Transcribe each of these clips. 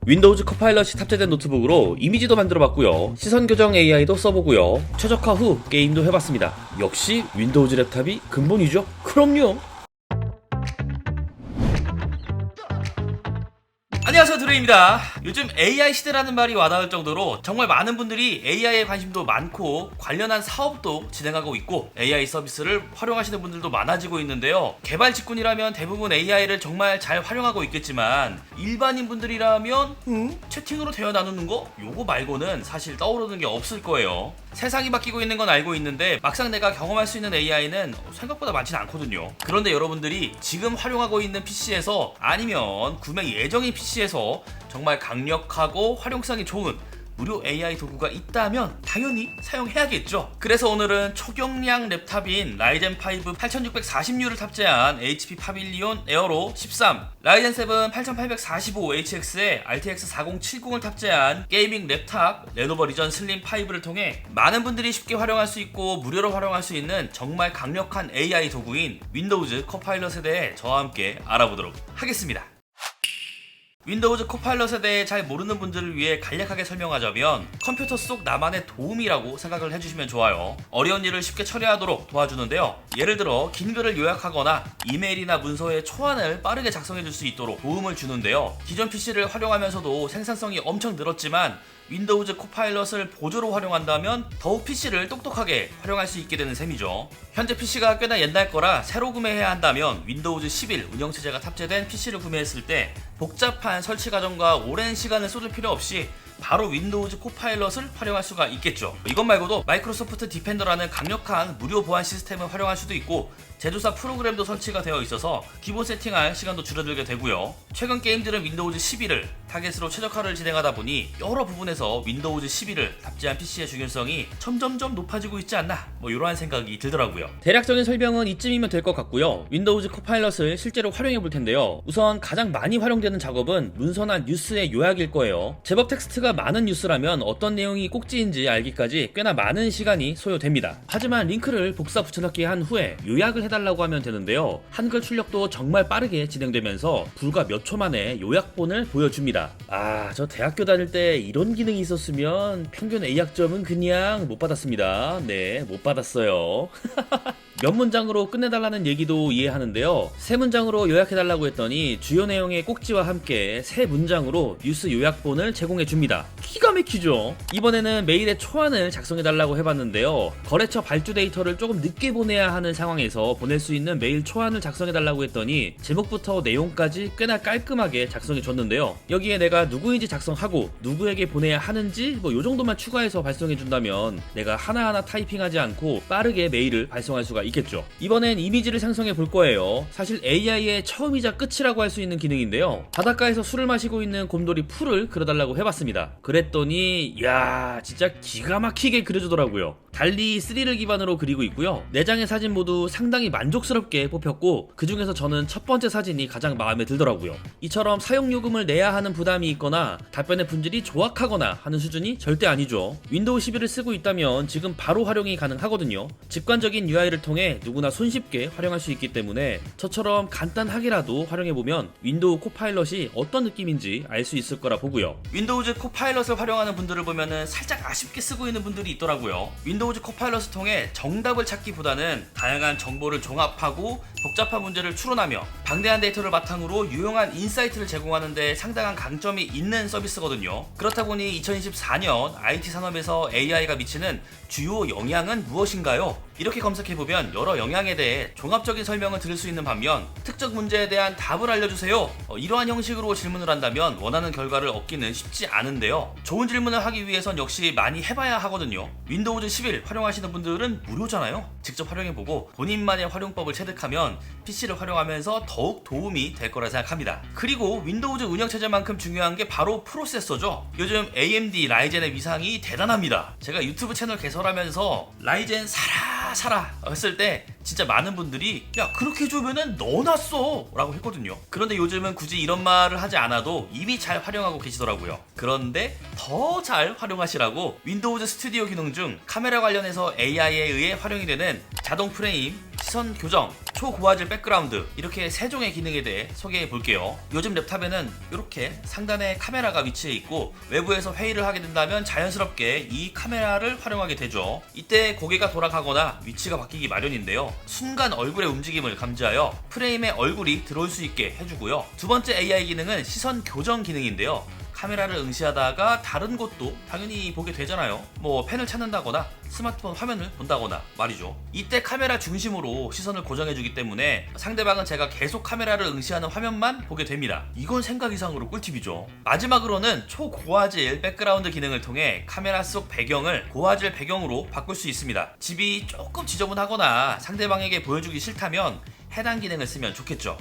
윈도우즈 커파일럿이 탑재된 노트북으로 이미지도 만들어봤고요. 시선 교정 AI도 써보고요. 최적화 후 게임도 해봤습니다. 역시 윈도우즈 랩탑이 근본이죠? 그럼요. 안녕하세요, 드레입니다. 요즘 AI 시대라는 말이 와닿을 정도로 정말 많은 분들이 AI에 관심도 많고 관련한 사업도 진행하고 있고 AI 서비스를 활용하시는 분들도 많아지고 있는데요. 개발 직군이라면 대부분 AI를 정말 잘 활용하고 있겠지만 일반인 분들이라면 채팅으로 대화 나누는 거? 요거 말고는 사실 떠오르는 게 없을 거예요. 세상이 바뀌고 있는 건 알고 있는데 막상 내가 경험할 수 있는 AI는 생각보다 많지는 않거든요. 그런데 여러분들이 지금 활용하고 있는 PC에서 아니면 구매 예정인 PC에서 정말 강력하고 활용성이 좋은 무료 AI 도구가 있다면 당연히 사용해야겠죠. 그래서 오늘은 초경량 랩탑인 라이젠 5 8640U를 탑재한 HP 파빌리온 에어로 13, 라이젠 7 8845HX에 RTX 4070을 탑재한 게이밍 랩탑 레노버 리전 슬림 5를 통해 많은 분들이 쉽게 활용할 수 있고 무료로 활용할 수 있는 정말 강력한 AI 도구인 윈도우즈 코파일럿에 대해 저와 함께 알아보도록 하겠습니다. 윈도우즈 코파일럿에 대해 잘 모르는 분들을 위해 간략하게 설명하자면 컴퓨터 속 나만의 도움이라고 생각을 해주시면 좋아요. 어려운 일을 쉽게 처리하도록 도와주는데요. 예를 들어 긴 글을 요약하거나 이메일이나 문서의 초안을 빠르게 작성해줄 수 있도록 도움을 주는데요. 기존 PC를 활용하면서도 생산성이 엄청 늘었지만 윈도우즈 코파일럿을 보조로 활용한다면 더욱 PC를 똑똑하게 활용할 수 있게 되는 셈이죠. 현재 PC가 꽤나 옛날 거라 새로 구매해야 한다면 윈도우즈 11 운영체제가 탑재된 PC를 구매했을 때 복잡한 설치 과정과 오랜 시간을 쏟을 필요 없이 바로 윈도우즈 코파일럿을 활용할 수가 있겠죠. 이것 말고도 마이크로소프트 디펜더라는 강력한 무료 보안 시스템을 활용할 수도 있고 제조사 프로그램도 설치가 되어 있어서 기본 세팅할 시간도 줄어들게 되고요. 최근 게임들은 윈도우즈 11을 타겟으로 최적화를 진행하다 보니 여러 부분에서 윈도우즈 11을 탑재한 PC의 중요성이 점점점 높아지고 있지 않나 이러한 생각이 들더라고요. 대략적인 설명은 이쯤이면 될 것 같고요. 윈도우즈 코파일럿을 실제로 활용해 볼 텐데요. 우선 가장 많이 활용되는 작업은 문서나 뉴스의 요약일 거예요. 제법 텍스트가 많은 뉴스라면 어떤 내용이 꼭지인지 알기까지 꽤나 많은 시간이 소요됩니다. 하지만 링크를 복사 붙여넣기 한 후에 요약을 해달라고 하면 되는데요. 한글 출력도 정말 빠르게 진행되면서 불과 몇 초 만에 요약본을 보여줍니다. 저 대학교 다닐 때 이런 기능이 있었으면 평균 A학점은 그냥 못 받았습니다. 네, 못 받았어요. 몇 문장으로 끝내달라는 얘기도 이해하는데요. 세 문장으로 요약해달라고 했더니 주요 내용의 꼭지와 함께 세 문장으로 뉴스 요약본을 제공해줍니다. 기가 막히죠? 이번에는 메일의 초안을 작성해달라고 해봤는데요. 거래처 발주 데이터를 조금 늦게 보내야 하는 상황에서 보낼 수 있는 메일 초안을 작성해달라고 했더니 제목부터 내용까지 꽤나 깔끔하게 작성해줬는데요. 여기에 내가 누구인지 작성하고 누구에게 보내야 하는지 요정도만 추가해서 발송해준다면 내가 하나하나 타이핑하지 않고 빠르게 메일을 발송할 수가 있겠죠. 이번엔 이미지를 생성해 볼 거예요. 사실 AI의 처음이자 끝이라고 할 수 있는 기능인데요. 바닷가에서 술을 마시고 있는 곰돌이 풀을 그려달라고 해봤습니다. 그랬더니 진짜 기가 막히게 그려주더라고요. 달리 3를 기반으로 그리고 있고요. 4장의 사진 모두 상당히 만족스럽게 뽑혔고 그 중에서 저는 첫 번째 사진이 가장 마음에 들더라고요. 이처럼 사용요금을 내야 하는 부담이 있거나 답변의 품질이 조악하거나 하는 수준이 절대 아니죠. 윈도우 11을 쓰고 있다면 지금 바로 활용이 가능하거든요. 직관적인 UI를 통해 누구나 손쉽게 활용할 수 있기 때문에 저처럼 간단하게라도 활용해보면 윈도우 코파일럿이 어떤 느낌인지 알 수 있을 거라 보고요. 윈도우즈 코파일럿을 활용하는 분들을 보면은 살짝 아쉽게 쓰고 있는 분들이 있더라고요. 윈도우즈 코파일럿을 통해 정답을 찾기보다는 다양한 정보를 종합하고 복잡한 문제를 추론하며 방대한 데이터를 바탕으로 유용한 인사이트를 제공하는 데 상당한 강점이 있는 서비스거든요. 그렇다 보니 2024년 IT 산업에서 AI가 미치는 주요 영향은 무엇인가요? 이렇게 검색해보면 여러 영향에 대해 종합적인 설명을 들을 수 있는 반면 특정 문제에 대한 답을 알려주세요. 이러한 형식으로 질문을 한다면 원하는 결과를 얻기는 쉽지 않은데요. 좋은 질문을 하기 위해선 역시 많이 해봐야 하거든요. 윈도우즈 11 활용하시는 분들은 무료잖아요. 직접 활용해보고 본인만의 활용법을 체득하면 PC를 활용하면서 더욱 도움이 될 거라 생각합니다. 그리고 윈도우즈 운영체제만큼 중요한 게 바로 프로세서죠. 요즘 AMD 라이젠의 위상이 대단합니다. 제가 유튜브 채널 개설하면서 라이젠 사라 했을 때 진짜 많은 분들이 야 그렇게 해주면은 넣어놨어 라고 했거든요. 그런데 요즘은 굳이 이런 말을 하지 않아도 이미 잘 활용하고 계시더라고요. 그런데 더 잘 활용하시라고 윈도우즈 스튜디오 기능 중 카메라 관련해서 AI에 의해 활용이 되는 자동 프레임, 시선 교정, 초고화질 백그라운드 이렇게 세 종의 기능에 대해 소개해 볼게요. 요즘 랩탑에는 이렇게 상단에 카메라가 위치해 있고 외부에서 회의를 하게 된다면 자연스럽게 이 카메라를 활용하게 되죠. 이때 고개가 돌아가거나 위치가 바뀌기 마련인데요. 순간 얼굴의 움직임을 감지하여 프레임에 얼굴이 들어올 수 있게 해주고요. 두 번째 AI 기능은 시선 교정 기능인데요. 카메라를 응시하다가 다른 곳도 당연히 보게 되잖아요. 뭐 펜을 찾는다거나 스마트폰 화면을 본다거나 말이죠. 이때 카메라 중심으로 시선을 고정해주기 때문에 상대방은 제가 계속 카메라를 응시하는 화면만 보게 됩니다. 이건 생각 이상으로 꿀팁이죠. 마지막으로는 초고화질 백그라운드 기능을 통해 카메라 속 배경을 고화질 배경으로 바꿀 수 있습니다. 집이 조금 지저분하거나 상대방에게 보여주기 싫다면 해당 기능을 쓰면 좋겠죠.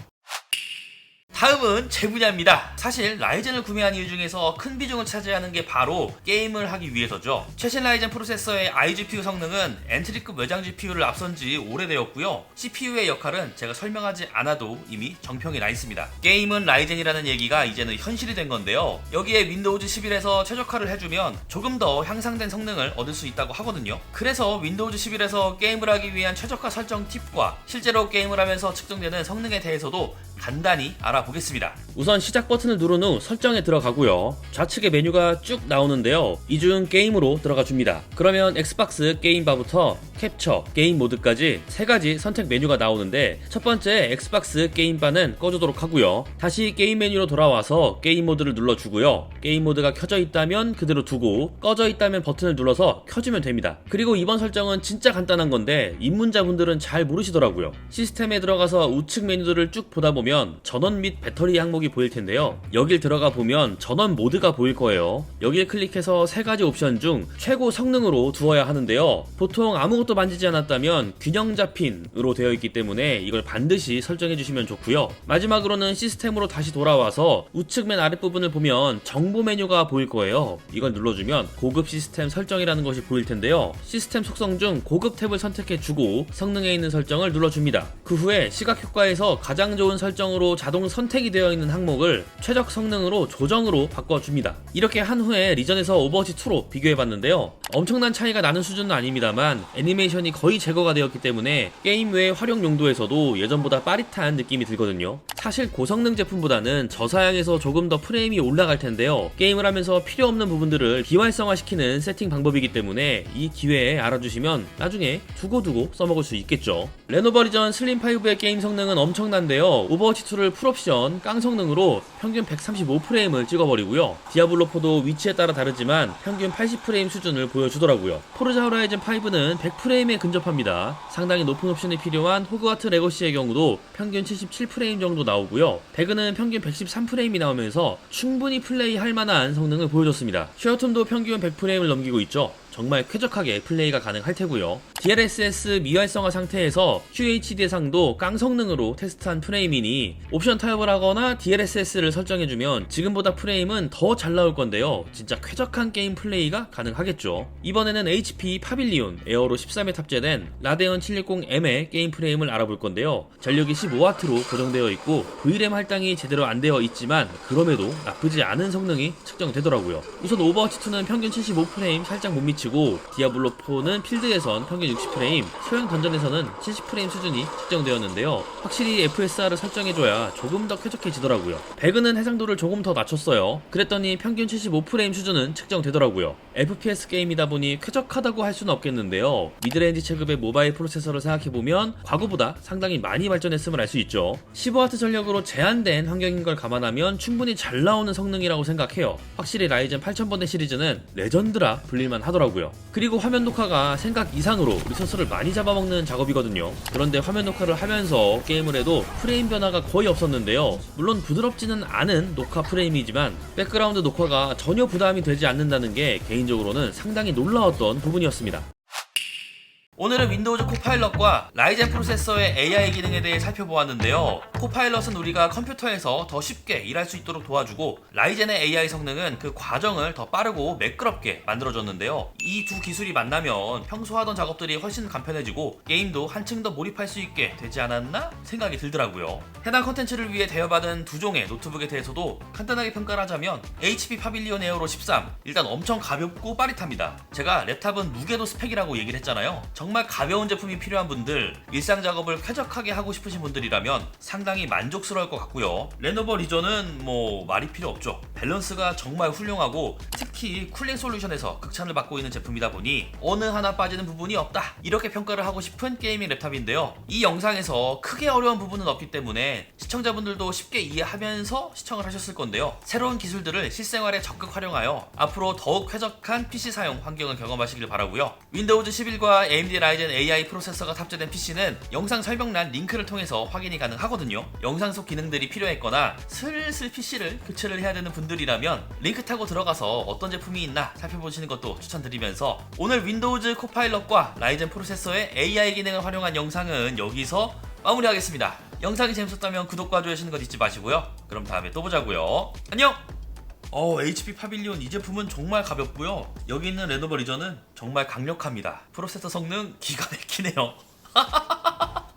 다음은 제 분야입니다. 사실 라이젠을 구매한 이유 중에서 큰 비중을 차지하는 게 바로 게임을 하기 위해서죠. 최신 라이젠 프로세서의 iGPU 성능은 엔트리급 외장 GPU를 앞선 지 오래되었고요. CPU의 역할은 제가 설명하지 않아도 이미 정평이 나 있습니다. 게임은 라이젠이라는 얘기가 이제는 현실이 된 건데요. 여기에 윈도우즈 11에서 최적화를 해주면 조금 더 향상된 성능을 얻을 수 있다고 하거든요. 그래서 윈도우즈 11에서 게임을 하기 위한 최적화 설정 팁과 실제로 게임을 하면서 측정되는 성능에 대해서도 간단히 알아보겠습니다. 우선 시작 버튼을 누른 후 설정에 들어가고요. 좌측에 메뉴가 쭉 나오는데요. 이 중 게임으로 들어가 줍니다. 그러면 엑스박스 게임바부터 캡처, 게임 모드까지 세 가지 선택 메뉴가 나오는데 첫 번째 엑스박스 게임바는 꺼주도록 하고요. 다시 게임 메뉴로 돌아와서 게임 모드를 눌러주고요. 게임 모드가 켜져 있다면 그대로 두고 꺼져 있다면 버튼을 눌러서 켜주면 됩니다. 그리고 이번 설정은 진짜 간단한 건데 입문자분들은 잘 모르시더라고요. 시스템에 들어가서 우측 메뉴들을 쭉 보다 보면 전원 및 배터리 항목이 보일 텐데요. 여길 들어가 보면 전원 모드가 보일 거예요. 여길 클릭해서 세 가지 옵션 중 최고 성능으로 두어야 하는데요. 보통 아무것도 만지지 않았다면 균형 잡힌으로 되어 있기 때문에 이걸 반드시 설정해 주시면 좋고요. 마지막으로는 시스템으로 다시 돌아와서 우측 맨 아랫부분을 보면 정보 메뉴가 보일 거예요. 이걸 눌러주면 고급 시스템 설정이라는 것이 보일 텐데요. 시스템 속성 중 고급 탭을 선택해 주고 성능에 있는 설정을 눌러줍니다. 그 후에 시각 효과에서 가장 좋은 설정으로 자동 선택이 되어 있는 항목을 최적 성능으로 조정으로 바꿔줍니다. 이렇게 한 후에 리전에서 오버워치 2로 비교해봤는데요. 엄청난 차이가 나는 수준은 아닙니다만 애니메이션이 거의 제거가 되었기 때문에 게임 외 활용 용도에서도 예전보다 빠릿한 느낌이 들거든요. 사실 고성능 제품보다는 저사양에서 조금 더 프레임이 올라갈 텐데요. 게임을 하면서 필요 없는 부분들을 비활성화시키는 세팅 방법이기 때문에 이 기회에 알아주시면 나중에 두고두고 써먹을 수 있겠죠. 레노버 리전 슬림5의 게임 성능은 엄청난데요. 오버워치2를 풀옵션 깡성능으로 평균 135프레임을 찍어버리고요. 디아블로4도 위치에 따라 다르지만 평균 80프레임 수준을 보여주더라고요. 포르자 호라이즌 5는 100프레임에 근접합니다. 상당히 높은 옵션이 필요한 호그와트 레거시의 경우도 평균 77프레임 정도 나오고요. 배그는 평균 113프레임이 나오면서 충분히 플레이할 만한 성능을 보여줬습니다. 쉐어톤도 평균 100프레임을 넘기고 있죠. 정말 쾌적하게 플레이가 가능할 테고요. DLSS 미활성화 상태에서 QHD 해상도 깡성능으로 테스트한 프레임이니 옵션 타협을 하거나 DLSS를 설정해주면 지금보다 프레임은 더 잘 나올 건데요. 진짜 쾌적한 게임 플레이가 가능하겠죠. 이번에는 HP 파빌리온 에어로 13에 탑재된 라데온 760M의 게임 프레임을 알아볼 건데요. 전력이 15W로 고정되어 있고 VRAM 할당이 제대로 안 되어 있지만 그럼에도 나쁘지 않은 성능이 측정되더라고요. 우선 오버워치2는 평균 75프레임 살짝 못 미치고 디아블로4는 필드에선 평균 60프레임, 소형 던전에서는 70프레임 수준이 측정되었는데요. 확실히 FSR을 설정해줘야 조금 더 쾌적해지더라고요. 배그는 해상도를 조금 더 낮췄어요. 그랬더니 평균 75프레임 수준은 측정되더라고요. FPS 게임이다 보니 쾌적하다고 할 수는 없겠는데요. 미드레인지 체급의 모바일 프로세서를 생각해보면 과거보다 상당히 많이 발전했음을 알 수 있죠. 15W 전력으로 제한된 환경인 걸 감안하면 충분히 잘 나오는 성능이라고 생각해요. 확실히 라이젠 8000번대 시리즈는 레전드라 불릴만 하더라고요. 그리고 화면 녹화가 생각 이상으로 리소스를 많이 잡아먹는 작업이거든요. 그런데 화면 녹화를 하면서 게임을 해도 프레임 변화가 거의 없었는데요. 물론 부드럽지는 않은 녹화 프레임이지만 백그라운드 녹화가 전혀 부담이 되지 않는다는 게 개인적으로는 상당히 놀라웠던 부분이었습니다. 오늘은 윈도우즈 코파일럿과 라이젠 프로세서의 AI 기능에 대해 살펴보았는데요. 코파일럿은 우리가 컴퓨터에서 더 쉽게 일할 수 있도록 도와주고, 라이젠의 AI 성능은 그 과정을 더 빠르고 매끄럽게 만들어줬는데요. 이 두 기술이 만나면 평소 하던 작업들이 훨씬 간편해지고 게임도 한층 더 몰입할 수 있게 되지 않았나 생각이 들더라고요. 해당 컨텐츠를 위해 대여받은 두 종의 노트북에 대해서도 간단하게 평가를 하자면 HP 파빌리온 에어로 13, 일단 엄청 가볍고 빠릿합니다. 제가 랩탑은 무게도 스펙이라고 얘기를 했잖아요. 정말 가벼운 제품이 필요한 분들, 일상 작업을 쾌적하게 하고 싶으신 분들이라면 상당히 만족스러울 것 같고요. 레노버 리전은 뭐 말이 필요 없죠. 밸런스가 정말 훌륭하고 특히 쿨링 솔루션에서 극찬을 받고 있는 제품이다 보니 어느 하나 빠지는 부분이 없다, 이렇게 평가를 하고 싶은 게이밍 랩탑인데요. 이 영상에서 크게 어려운 부분은 없기 때문에 시청자분들도 쉽게 이해하면서 시청을 하셨을 건데요. 새로운 기술들을 실생활에 적극 활용하여 앞으로 더욱 쾌적한 PC 사용 환경을 경험하시길 바라고요. 윈도우즈 11과 AMD 라이젠 AI 프로세서가 탑재된 PC는 영상 설명란 링크를 통해서 확인이 가능하거든요. 영상 속 기능들이 필요했거나 슬슬 PC를 교체를 해야 되는 분들이라면 링크 타고 들어가서 어떤 제품이 있나 살펴보시는 것도 추천드리면서, 오늘 윈도우즈 코파일럿과 라이젠 프로세서의 AI 기능을 활용한 영상은 여기서 마무리하겠습니다. 영상이 재밌었다면 구독과 좋아요 하시는 것 잊지 마시고요. 그럼 다음에 또 보자고요. 안녕! HP 파빌리온 이 제품은 정말 가볍고요. 여기 있는 레노버 리전은 정말 강력합니다. 프로세서 성능 기가 막히네요.